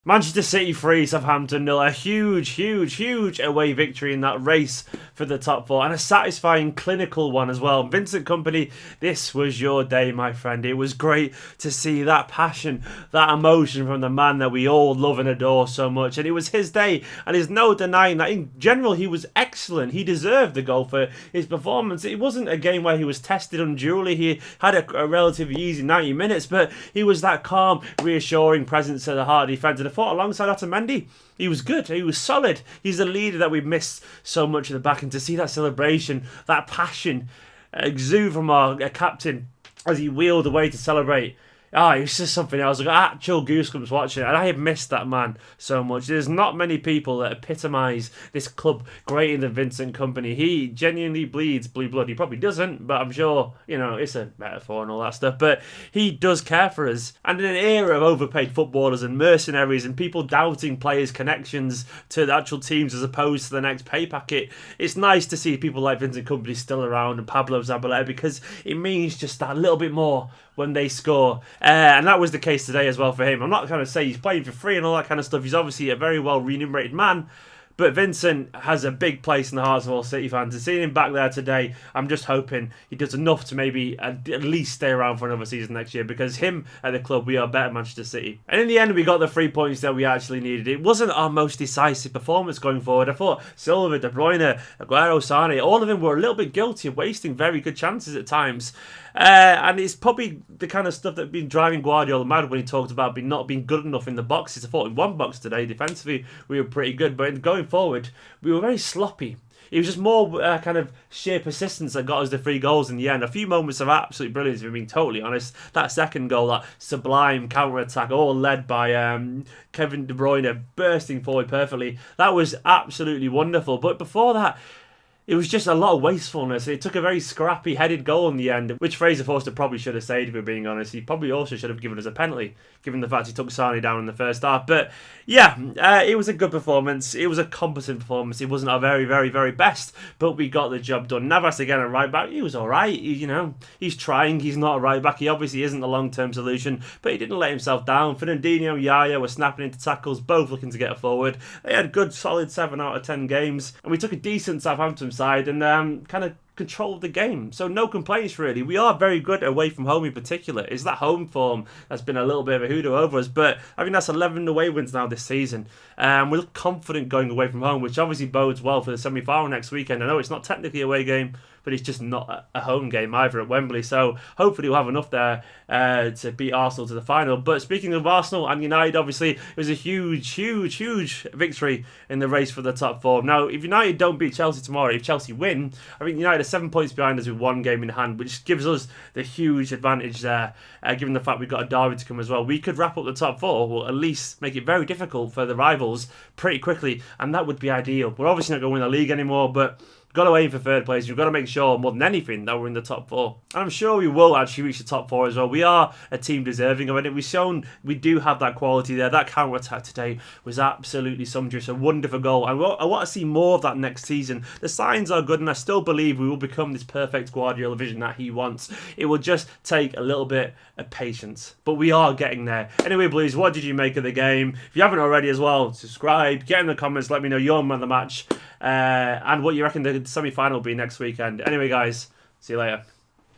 Manchester City 3, Southampton 0. A huge away victory in that race for the top four. And a satisfying clinical one as well. Vincent Kompany, this was your day, my friend. It was great to see that passion, that emotion from the man that we all love and adore so much. And it was his day. And there's no denying that. In general, he was excellent. He deserved the goal for his performance. It wasn't a game where he was tested unduly. He had a relatively easy 90 minutes. But he was that calm, reassuring presence at the heart of defence. And I thought alongside Otamendi, he was good. He was solid. He's the leader that we've missed so much at the back. And to see that celebration, that passion exude from our captain as he wheeled away to celebrate. It was just something else. I got actual goosebumps watching it, and I have missed that man so much. There's not many people that epitomise this club greater than Vincent Kompany. He genuinely bleeds blue blood. He probably doesn't, but I'm sure, it's a metaphor and all that stuff. But he does care for us. And in an era of overpaid footballers and mercenaries and people doubting players' connections to the actual teams as opposed to the next pay packet, it's nice to see people like Vincent Kompany still around and Pablo Zabaleta, because it means just that little bit more when they score. And that was the case today as well for him. I'm not going to say he's playing for free and all that kind of stuff. He's obviously a very well remunerated man. But Vincent has a big place in the hearts of all City fans. And seeing him back there today, I'm just hoping he does enough to maybe at least stay around for another season next year. Because him at the club, we are better Manchester City. And in the end, we got the 3 points that we actually needed. It wasn't our most decisive performance going forward. I thought Silva, De Bruyne, Aguero, Sane, all of them were a little bit guilty of wasting very good chances at times. And it's probably the kind of stuff that's been driving Guardiola mad when he talked about not being good enough in the boxes. I thought in one box today, defensively, we were pretty good. But going forward, we were very sloppy. It was just more kind of sheer persistence that got us the 3 goals in the end. A few moments of absolute brilliance, if we're being totally honest. That second goal, that sublime counter-attack, all led by Kevin De Bruyne, bursting forward perfectly. That was absolutely wonderful. But before that, it was just a lot of wastefulness. It took a very scrappy headed goal in the end, which Fraser Forster probably should have saved, if we're being honest. He probably also should have given us a penalty, given the fact he took Sane down in the first half. But yeah, it was a good performance. It was a competent performance. It wasn't our very best, but we got the job done. Navas again at right back. He was all right. He's trying. He's not a right back. He obviously isn't the long-term solution, but he didn't let himself down. Fernandinho and Yaya were snapping into tackles, both looking to get a forward. They had good, solid 7 out of 10 games, and we took a decent Southampton side and kind of controlled the game. So no complaints really. We are very good away from home in particular. It's that home form that's been a little bit of a hoodoo over us, but I think that's 11 away wins now this season. We look confident going away from home, which obviously bodes well for the semi-final next weekend. I know it's not technically a away game, but it's just not a home game either at Wembley. So hopefully we'll have enough there to beat Arsenal to the final. But speaking of Arsenal and United, obviously it was a huge victory in the race for the top 4. Now, if United don't beat Chelsea tomorrow, if Chelsea win, I think United are 7 points behind us with 1 game in hand, which gives us the huge advantage there, given the fact we've got a derby to come as well. We could wrap up the top 4, or at least make it very difficult for the rivals pretty quickly, and that would be ideal. We're obviously not going to win the league anymore, but got to aim for 3rd place. We've got to make sure, more than anything, that we're in the top 4. And I'm sure we will actually reach the top 4 as well. We are a team deserving of it. We've shown we do have that quality there. That counter-attack today was absolutely sumptuous. A wonderful goal. And I want to see more of that next season. The signs are good, and I still believe we will become this perfect Guardiola vision that he wants. It will just take a little bit of patience. But we are getting there. Anyway, Blues, what did you make of the game? If you haven't already as well, subscribe, get in the comments, let me know your man of the match, and what you reckon the semi-final will be next weekend. Anyway, guys, see you later.